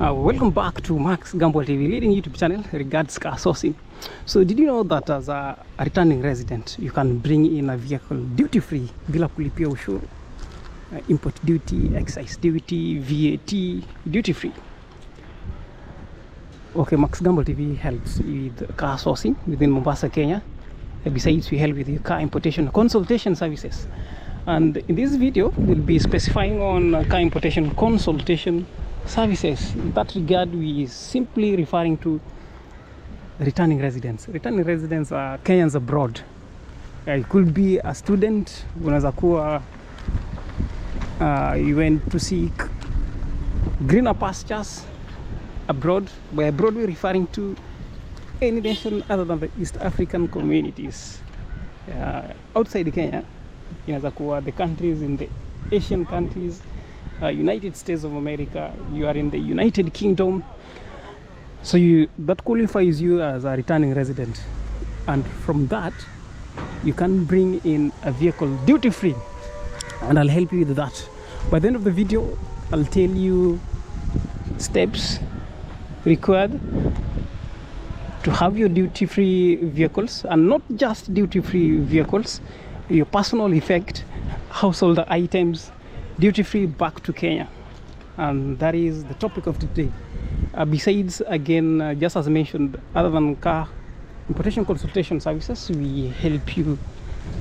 Welcome back to Max Gamble TV, leading YouTube channel regards car sourcing. So did you know that as a returning resident, you can bring in a vehicle duty-free bila kulipia ushuru, import duty, excise duty, VAT, duty-free? Okay, Max Gamble TV helps with car sourcing within Mombasa, Kenya. Besides, we help with the car importation consultation services. And in this video, we'll be specifying on car importation consultation services. In that regard, we simply referring to returning residents. Returning residents are Kenyans abroad. It could be a student, unaweza kuwa you went to seek greener pastures abroad. By abroad, we're referring to any nation other than the East African communities. Outside Kenya, inaweza kuwa the countries in the Asian countries, United States of America, you are in the United Kingdom, so that qualifies you as a returning resident, and from that you can bring in a vehicle duty-free, and I'll help you with that. By the end of the video, I'll tell you steps required to have your duty-free vehicles, and not just duty-free vehicles, your personal effect, household items, duty-free back to Kenya. And that is the topic of today. Besides, again, just as mentioned, other than car importation consultation services, we help you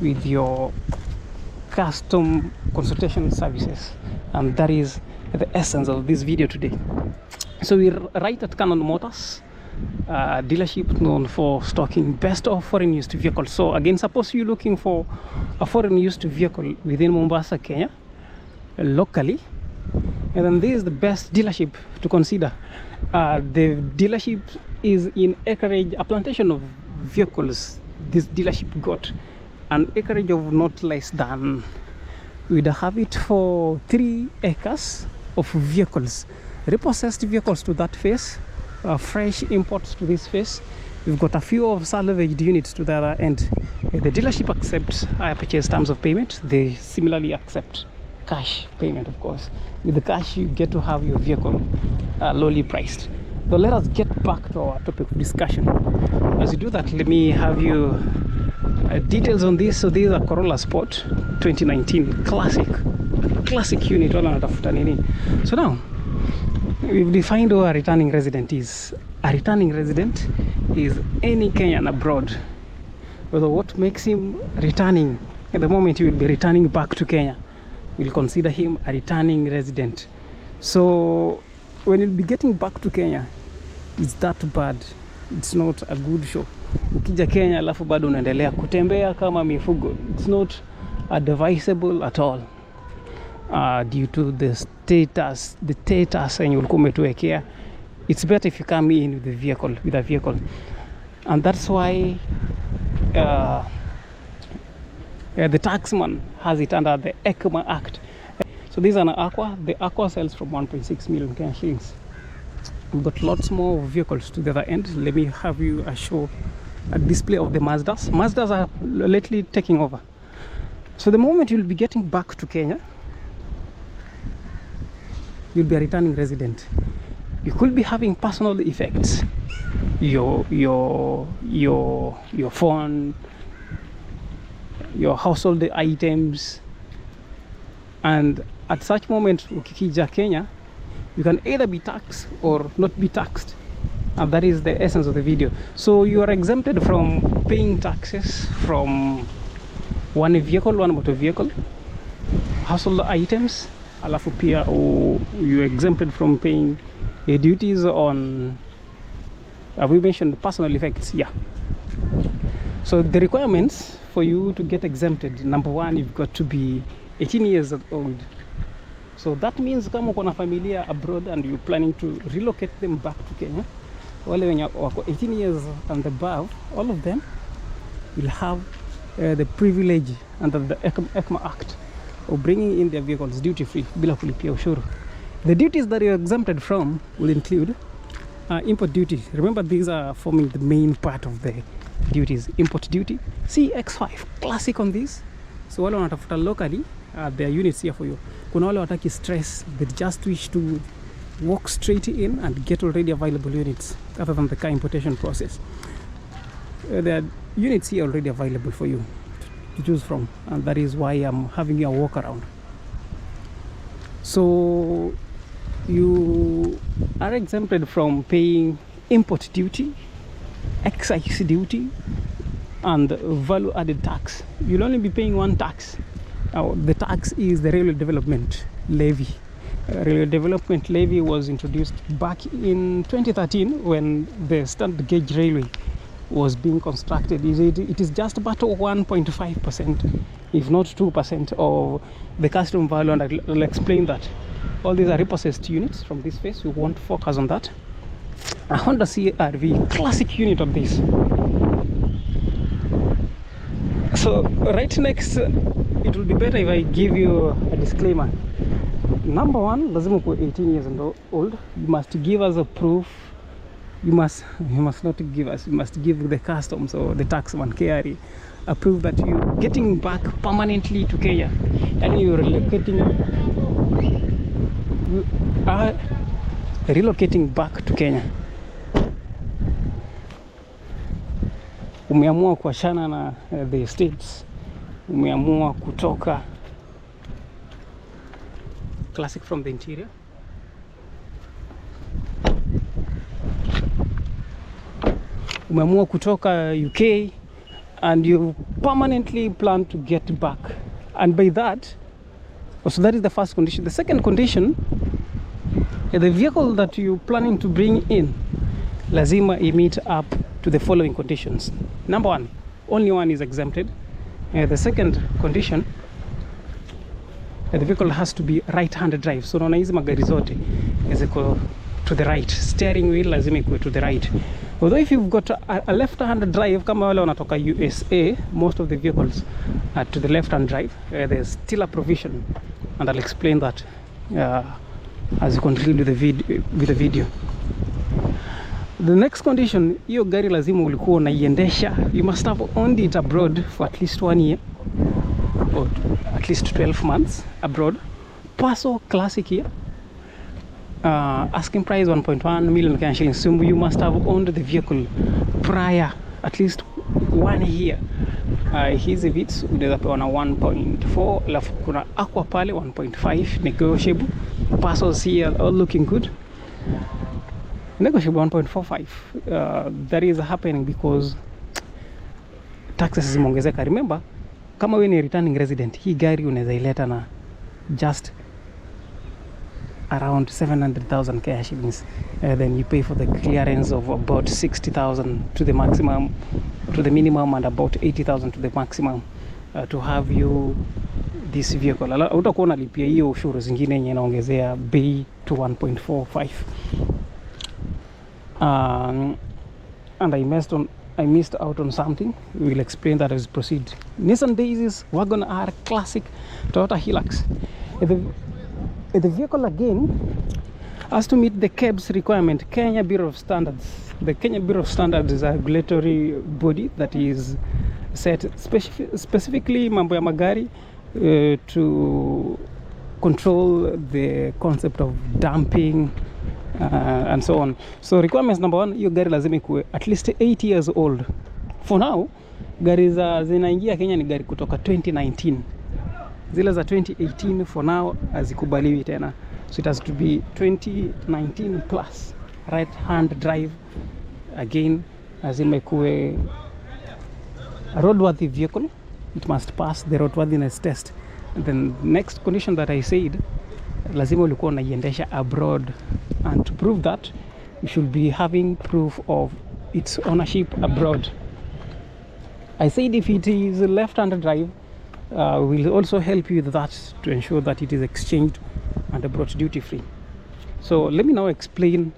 with your custom consultation services, and that is the essence of this video today. So we're right at Cannon Motors, dealership known for stocking best of foreign used vehicles. So again, suppose you're looking for a foreign used vehicle within Mombasa, Kenya, locally, and then this is the best dealership to consider. The dealership is in acreage, a plantation of vehicles. This dealership got an acreage of not less than, we'd have it for 3 acres of vehicles, repossessed vehicles to that phase, fresh imports to this phase. We've got a few of salvaged units to the other end. The dealership accepts higher purchase terms of payment. They similarly accept cash payment, of course. With the cash, you get to have your vehicle lowly priced. So let us get back to our topic of discussion. As you do that, let me have you details on this. So this is a Corolla Sport 2019 classic unit. So now we've defined who a returning resident is. A returning resident is any Kenyan abroad. Although what makes him returning, at the moment he will be returning back to Kenya, we'll consider him a returning resident. So when you'll be getting back to Kenya, it's that bad. It's not a good show. Ukija Kenya alafu bado unaendelea kutembea kama mifugo. It's not advisable at all. Due to the status and you'll come to care. It's better if you come in with a vehicle. And that's why the taxman has it under the ECMA Act. So this is an Aqua. The Aqua sells from 1.6 million Kenyan shillings. We've got lots more vehicles to the other end. Let me have you a display of the Mazdas. Mazdas are lately taking over. So the moment you'll be getting back to Kenya, you'll be a returning resident. You could be having personal effects. Your phone, your household items, and at such moment ukikija Kenya, you can either be taxed or not be taxed, and that is the essence of the video. So you are exempted from paying taxes from one motor vehicle, household items, alafu pia you are exempted from paying duties on, we mentioned personal effects. Yeah. So the requirements for you to get exempted, number one, you've got to be 18 years old. So that means kama uko na familia abroad and you're planning to relocate them back to Kenya, wale wenye wako 18 years and above, all of them will have the privilege under the ECMA Act of bringing in their vehicles duty-free bila kulipia ushuru. The duties that you're exempted from will include import duty. Remember, these are forming the main part of the duties. Import duty, CX5, classic on this. So wale wanatafuta locally, there are units here for you. Kuna wale wataki stress, they just wish to walk straight in and get already available units other than the car importation process. There are units here already available for you to choose from, and that is why I'm having you a walk around. So you are exempted from paying import duty, excise duty, and value added tax. You'll only be paying one tax. The tax is the railway development levy. Railway development levy was introduced back in 2013 when the standard gauge railway was being constructed. It is just about 1.5%, if not 2% of the custom value, and I'll explain that. All these are repossessed units from this phase. We won't focus on that. A Honda CR-V classic unit of this. So right next, it will be better if I give you a disclaimer. Number one, lazima uwe 18 years old. You must give us a proof. You must not give us, you must give the customs or the taxman KRA a proof that you're getting back permanently to Kenya, and you're relocating back to Kenya. Umeamua kuachana na the states, umeamua kutoka. Classic from the interior. Umeamua kutoka UK and you permanently plan to get back, and by that, so that is the first condition. The second condition, the vehicle that you're planning to bring in lazima meet up to the following conditions. Number one, only one is exempted. The second condition, the vehicle has to be right-handed drive. So unaona hizi magari zote ziko to the right, steering wheel lazima ikuwe to the right. Although if you've got a left-hand drive, kama wale wanatoka USA, most of the vehicles are to the left-hand drive. There's still a provision, and I'll explain that as you continue with the video. The next condition, hiyo gari lazima ulikuwa unaiendesha. You must have owned it abroad for at least 1 year or at least 12 months abroad. Paso classic here. Asking price 1.1 million Kenyan shillings. So you must have owned the vehicle prior at least 1 year. Hizi vitu unaweza pewa na 1.4, alafu kuna aqua pale 1.5 negotiable. Pasos here all looking good. Negotiable 1.45. That is happening because taxes zimeongezeka. Remember, kama wewe ni returning resident, hii gari unaweza ileta na just around 700,000 Kenya shillings. Then you pay for the clearance of about 60,000 to the maximum, to the minimum, and about 80,000 to the maximum to have you this vehicle. Utakuwa unalipia hiyo ushuru zingine yenye inaongezea bei to 1.45. And I missed out on something. We will explain that as we proceed. Nissan Daisies, Wagon R, Classic, Toyota Hilux. The vehicle again has to meet the KEBS requirement, Kenya Bureau of Standards. The Kenya Bureau of Standards is a regulatory body that is set specifically mambo ya magari to control the concept of dumping and so on. So requirements number one, hiyo gari lazima ikuwe at least 8 years old. For now, gari zinaingia Kenya ni gari kutoka 2019. Zile za 2018 for now hazikubaliwi tena. So it has to be 2019 plus. Right hand drive. Again, lazima ikuwe a roadworthy vehicle. It must pass the roadworthiness test. And then the next condition that I said, lazima ulikuwa unaiendesha abroad, and to prove that you should be having proof of its ownership abroad. I said if it is left-handed drive, we'll also help you with that to ensure that it is exchanged and brought duty free. So let me now explain.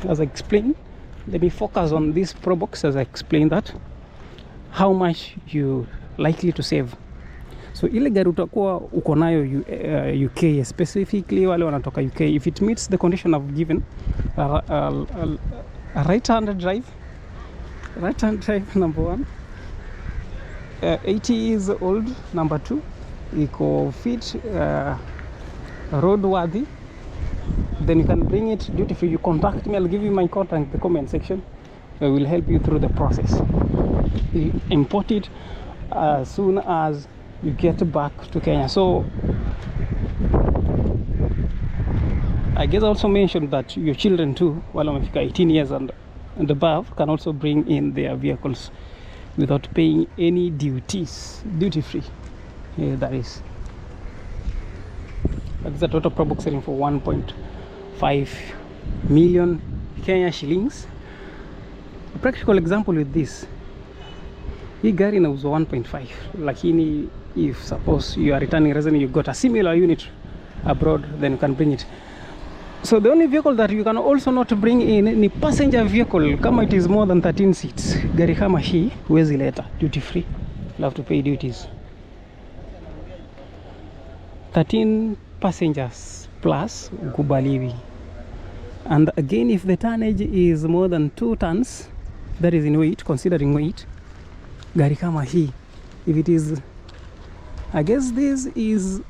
As I explain, let me focus on this Pro Box as I explain that, how much you likely to save. So ile gari utakuwa uko nayo UK, specifically wale wanatoka UK, if it meets the condition I've given, a right-handed drive number one, 80 years old number two, eco fit, roadworthy, then you can bring it duty free. You contact me, I'll give you my contact in the comment section. I will help you through the process. You import it as soon as you get back to Kenya. So I guess I also mentioned that your children too, while I'm 18 years and above, can also bring in their vehicles without paying any duties, duty free. That is. That's the total Pro Box selling for 1.5 million Kenya shillings. A practical example with this, hii gari inauzwa 1.5, lakini if suppose you are returning resident, you got a similar unit abroad, then you can bring it. So the only vehicle that you can also not bring in ni passenger vehicle. Kama it is more than 13 seats, gari kama hii huwezi leta duty free, you have to pay duties. 13 passengers plus ukubaliwi. And again, if the tonnage is more than 2 tons, that is in weight, considering weight, gari kama hii, if it is, I guess this is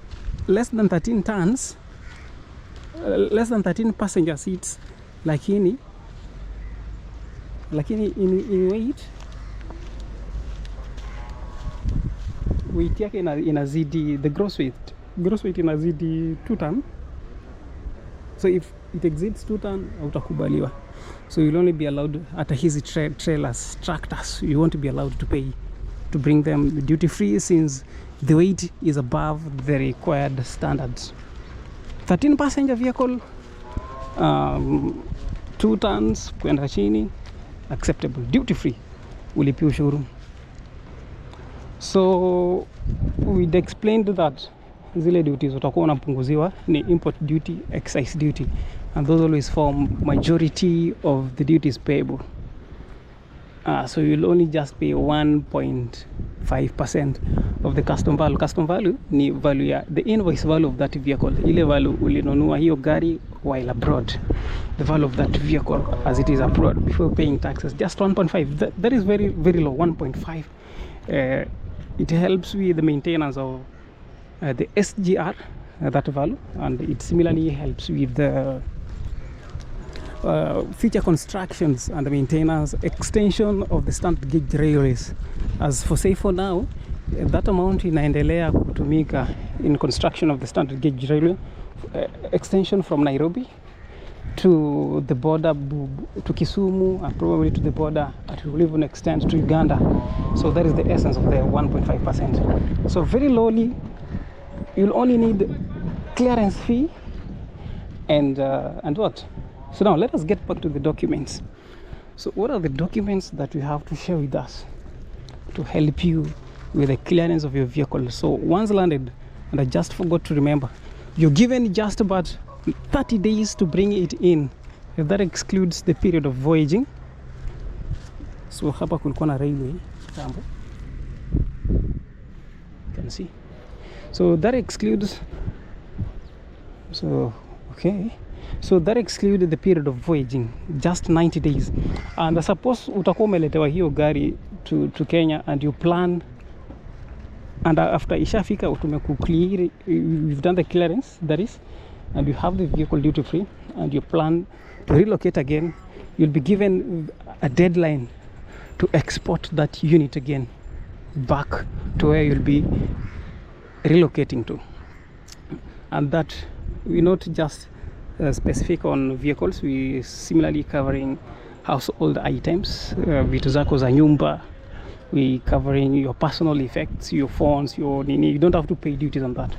less than 13 tons, less than 13 passenger seats, lakini in weight yake inazidi, the gross weight inazidi 2 ton. So if it exceeds 2 ton, utakubaliwa. So you'll only be allowed at hizi trailers, tractors, you won't be allowed to pay to bring them duty free, since the weight is above the required standards. 13 passenger vehicle, 2 tons kwenda chini, acceptable, duty free, ulipi ushuru. So we'd explained that zile duties utakuwa unapunguziwa ni import duty, excise duty, and those always form majority of the duties payable. So you'll only just pay 1.5% of the custom value. Custom value ni value ya the invoice value of that vehicle, ile value ulinunua hiyo gari while abroad, the value of that vehicle as it is abroad before paying taxes, just 1.5. That is very, very low. 1.5. It helps with the maintenance of the SGR, that value, and it similarly helps with the future constructions and the maintenance, extension of the standard gauge railways. As for say for now, that amount inaendelea kutumika in construction of the standard gauge railway, extension from Nairobi to the border to Kisumu, and probably to the border, it will even extend to Uganda. So that is the essence of the 1.5%. So very lowly, you'll only need clearance fee and what? So now let us get back to the documents. So what are the documents that you have to share with us to help you with the clearance of your vehicle? So once landed, and I just forgot to remember, you're given just about 30 days to bring it in, if that excludes the period of voyaging. So hapa kulikuwa na railway tambo, you can see. So that excludes, so okay, so that excluded the period of voyaging, just 90 days. And suppose utakuwa umeletewa hiyo gari to Kenya, and you plan, and after ishafika utumekuclear, you've done the clearance, that is, and you have the vehicle duty free, and you plan to relocate again, you'll be given a deadline to export that unit again back to where you'll be relocating to. And that we're not just specific on vehicles, we similarly covering household items, vitu zako za nyumba, we covering your personal effects, your phones, your nini. You don't have to pay duties on that.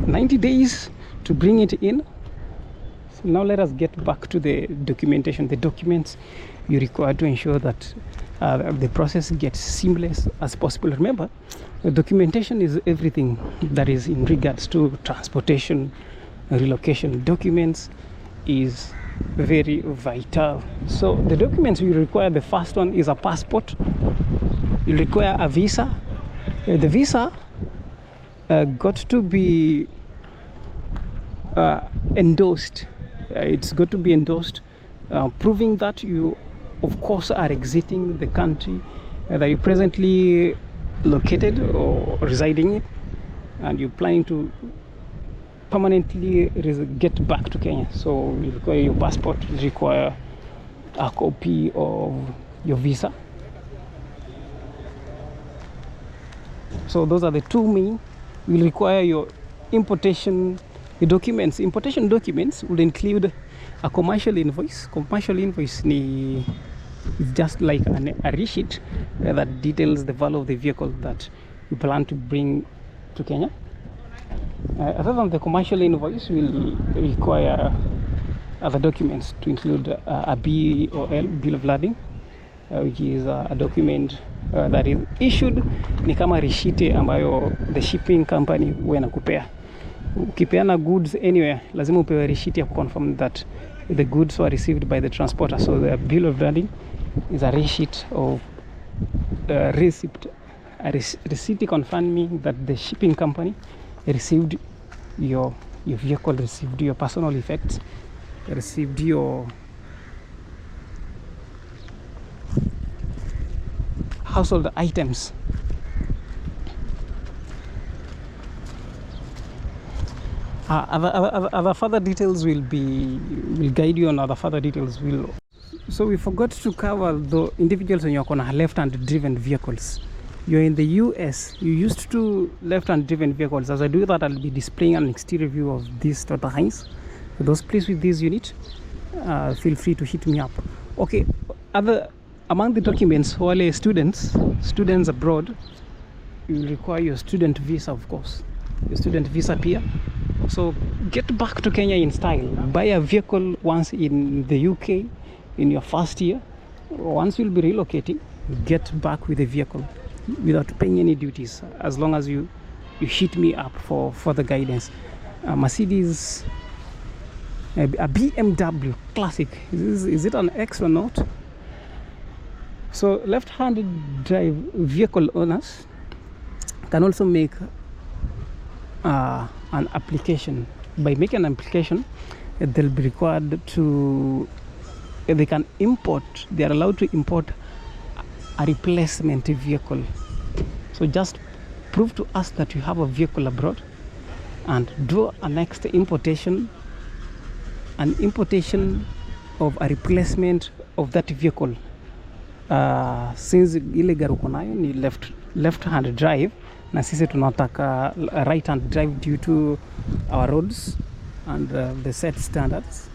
90 days to bring it in. So now let us get back to the documentation, the documents you require to ensure that the process gets seamless as possible. Remember, the documentation is everything that is in regards to transportation, relocation. Documents is very vital. So the documents you require, the first one is a passport. You require a visa. The visa got to be endorsed. It's got to be endorsed, proving that you, of course, are exiting the country that you presently located or residing in, and you're planning to permanently get back to Kenya. So you require your passport, you require a copy of your visa. So those are the two main. You will require your importation documents. Importation documents would include a commercial invoice. Commercial invoice is just like a receipt that details the value of the vehicle that you plan to bring to Kenya. Other than the commercial invoice, will require other documents to include a BOL, bill of lading, which is a document that is issued, ni kama receipt ambayo the shipping company huwa inakupea. Ukipeana goods anywhere, lazima upewe receipt ya confirm that the goods were received by the transporter. So the bill of lading is a receipt of receipt confirming that the shipping company received your vehicle, received your personal effects, received your household items. Other further details will guide you on other further details. So we forgot to cover the individuals when you're on left-hand driven vehicles. You're in the US, you used to left-hand driven vehicles. As I do that, I'll be displaying an exterior view of this Toyota Hiace. For those pleased with this unit, feel free to hit me up. Okay, among the documents, wale students abroad, you will require your student visa, of course. Your student visa peer. So get back to Kenya in style. Buy a vehicle once in the UK in your first year. Once you'll be relocating, get back with the vehicle without paying any duties, as long as you hit me up for further guidance. Mercedes, a BMW classic, is it an X or not? So left-handed drive vehicle owners can also make an application. By making an application, they'll be required to, they are allowed to import a replacement vehicle. So just prove to us that you have a vehicle abroad and do a next importation, an importation of a replacement of that vehicle. Since ile gari uko nayo ni left hand drive na sisi tunataka right hand drive due to our roads and the set standards,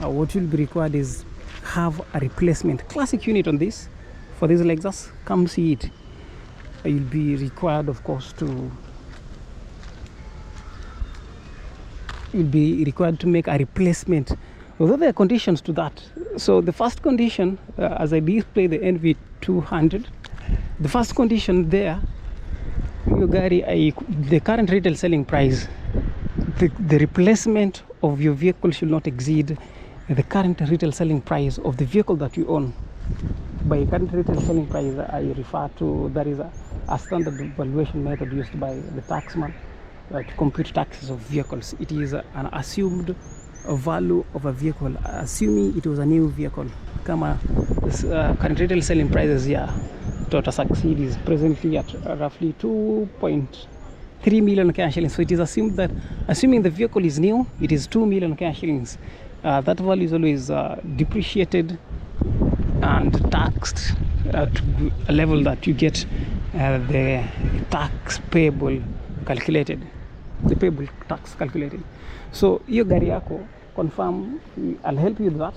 what will be required is have a replacement classic unit on this. For this Lexus, come see it. You'll be required, of course, to make a replacement. Although there are conditions to that. So the first condition, as I display the NV200, the first condition there, your gari, the current retail selling price, the replacement of your vehicle should not exceed the current retail selling price of the vehicle that you own. By current retail selling price, I refer to, that is a standard valuation method used by the taxman to compute taxes of vehicles. It is an assumed value of a vehicle, assuming it was a new vehicle. Kama current retail selling prices here, Toyota Succeed is presently at roughly 2.3 million Kenya shillings. So it is assumed that, assuming the vehicle is new, it is 2 million Kenya shillings. That value is always depreciated and taxed to a level that you get the tax payable calculated, the payable tax calculated. So hiyo gari yako, confirm, I'll help you with that.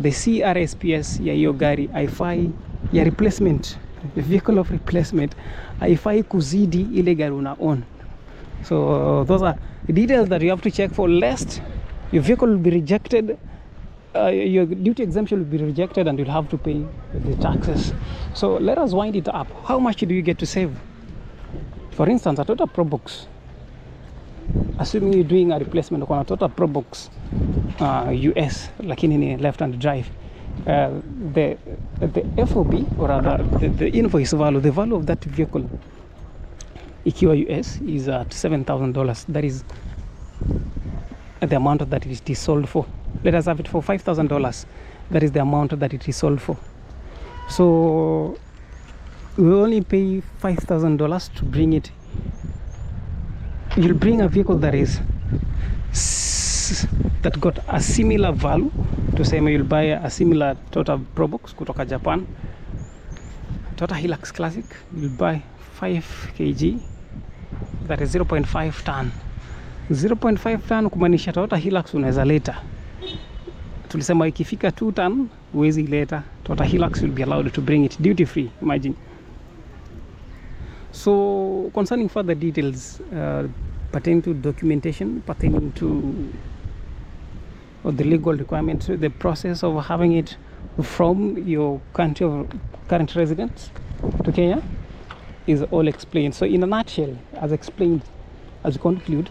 The CRSPS ya hiyo gari haifai ya replacement, the vehicle of replacement haifai kuzidi ile gari una own. So those are the details that you have to check for, lest your vehicle will be rejected, your duty exemption will be rejected, and you'll have to pay the taxes. So let us wind it up. How much do you get to save? For instance, a Toyota Probox, assuming you're doing a replacement on a Toyota Probox US, lakini ni left-hand drive, the FOB, or rather the invoice value, the value of that vehicle ikiwa US is at $7,000. That is the amount that it is sold for. Let us have it for $5,000. That is the amount that it is sold for. So we only pay $5,000 to bring it you'll bring a vehicle that is that got a similar value. Tuseme you'll buy a similar Toyota Probox kutoka Japan, Toyota Hilux Classic. You'll buy 5 kg, that is 0.5 ton. 0.5 ton kumaanisha Toyota Hilux unaweza leta, tulisema ikifika 2 ton huwezi leta. Toyota Hilux will be allowed to bring it duty free, imagine. So concerning further details pertaining to documentation, pertaining to the legal requirements, the process of having it from your country of current residence to Kenya is all explained. So in a nutshell, as explained, as we conclude,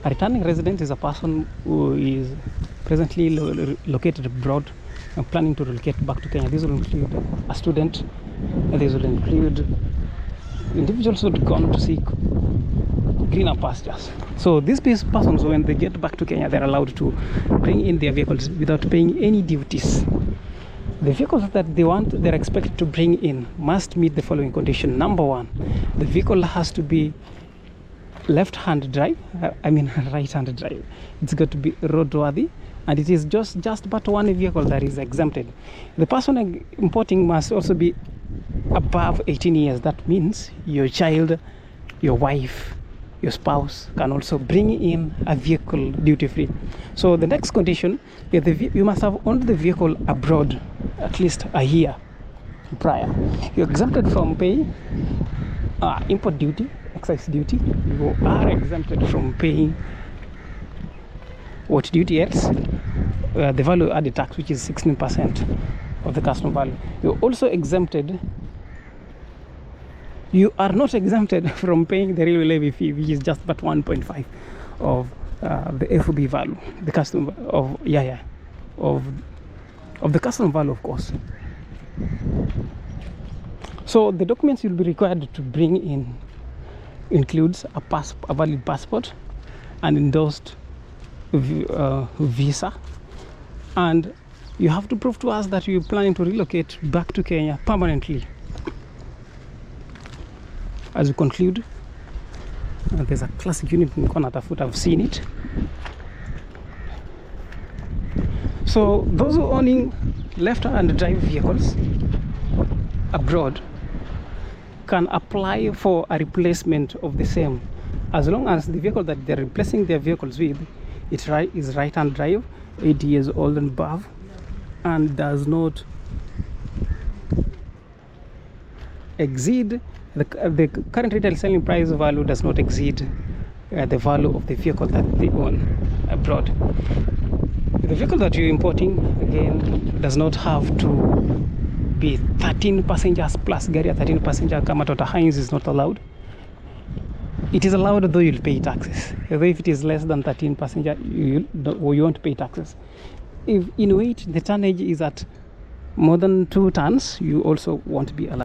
a returning resident is a person who is presently located abroad and planning to relocate back to Kenya. This will include a student, and this will include individuals who have gone to seek greener pastures. So these persons, when they get back to Kenya, they're allowed to bring in their vehicles without paying any duties. The vehicles that they're expected to bring in must meet the following condition. Number one, the vehicle has to be left-hand drive, right-hand drive. It's got to be roadworthy, and it is just but one vehicle that is exempted. The person importing must also be above 18 years. That means your child, your wife, your spouse can also bring in a vehicle duty-free. So the next condition is you must have owned the vehicle abroad at least a year prior. You're exempted from paying import duty, excise duty. You are exempted from paying what duty else? The value added tax, which is 16% of the customer value. You're also exempted. You are not exempted from paying the railway levy fee, which is just but 1.5 of the FOB value, the customer of of the customer value, of course. So the documents you'll be required to bring in includes a valid passport, an endorsed visa, and you have to prove to us that you're planning to relocate back to Kenya permanently. As we conclude, there's a classic unit in Konatafoot. I've seen it. So those who owning left-hand drive vehicles abroad can apply for a replacement of the same, as long as the vehicle that they're replacing their vehicles with is right-hand drive, 8 years old and above, and does not exceed the current retail selling price value does not exceed the value of the vehicle that they own abroad. The vehicle that you're importing, again, does not have to be 13 passengers plus gari 13 passenger. Kama Toyota Heinz is not allowed. It is allowed, though you'll pay taxes. Although if it is less than 13 passenger, you won't pay taxes. If in weight the tonnage is at more than 2 tons, you also won't be allowed.